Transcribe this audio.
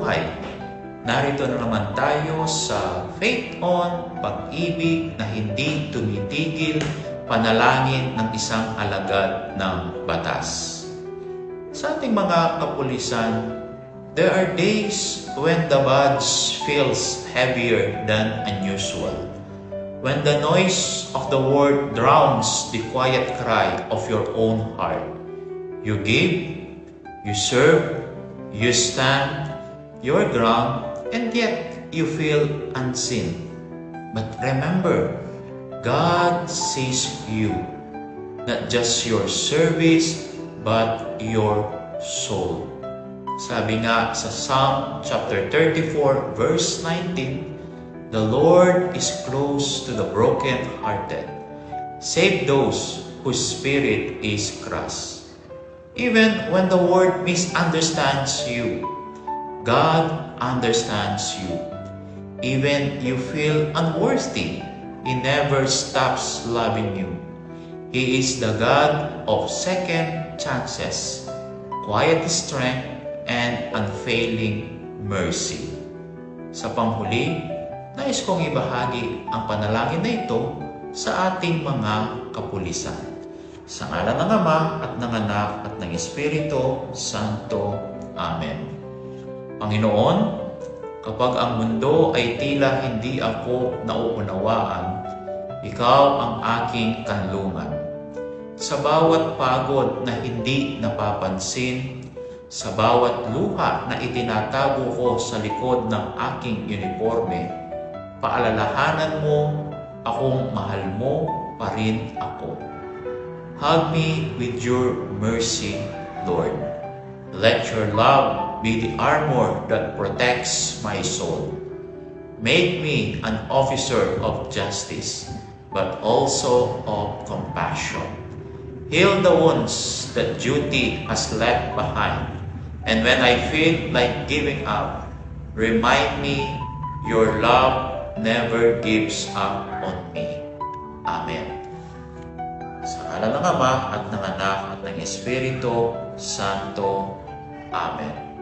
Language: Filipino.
buhay. Narito na naman tayo sa Faith On, pag-ibig na hindi tumitigil, panalangin ng isang alagad ng batas. Sa ating mga kapulisan, there are days when the badge feels heavier than unusual. When the noise of the world drowns the quiet cry of your own heart. You give, you serve, you stand your ground, and yet you feel unseen. But remember, God sees you, not just your service, but your soul. Sabi nga sa Psalm chapter 34, verse 19, the Lord is close to the broken-hearted. Save those whose spirit is crushed. Even when the world misunderstands you, God understands you. Even you feel unworthy, He never stops loving you. He is the God of second chances, quiet strength, and unfailing mercy. Sa panghuli, nais kong ibahagi ang panalangin na ito sa ating mga kapulisan. Sa ngalan ng Ama at ng Anak at ng Espiritu Santo. Amen. Panginoon, kapag ang mundo ay tila hindi ako nauunawaan, Ikaw ang aking kanlungan. Sa bawat pagod na hindi napapansin, sa bawat luha na itinatago ko sa likod ng aking uniforme, paalalahanan mo akong mahal mo pa rin ako. Hug me with your mercy, Lord. Let your love be the armor that protects my soul. Make me an officer of justice, but also of compassion. Heal the wounds that duty has left behind. And when I feel like giving up, remind me your love never gives up on me. Amen. Sa ngalan ng Ama at ng Anak at ng Espiritu Santo. Amen.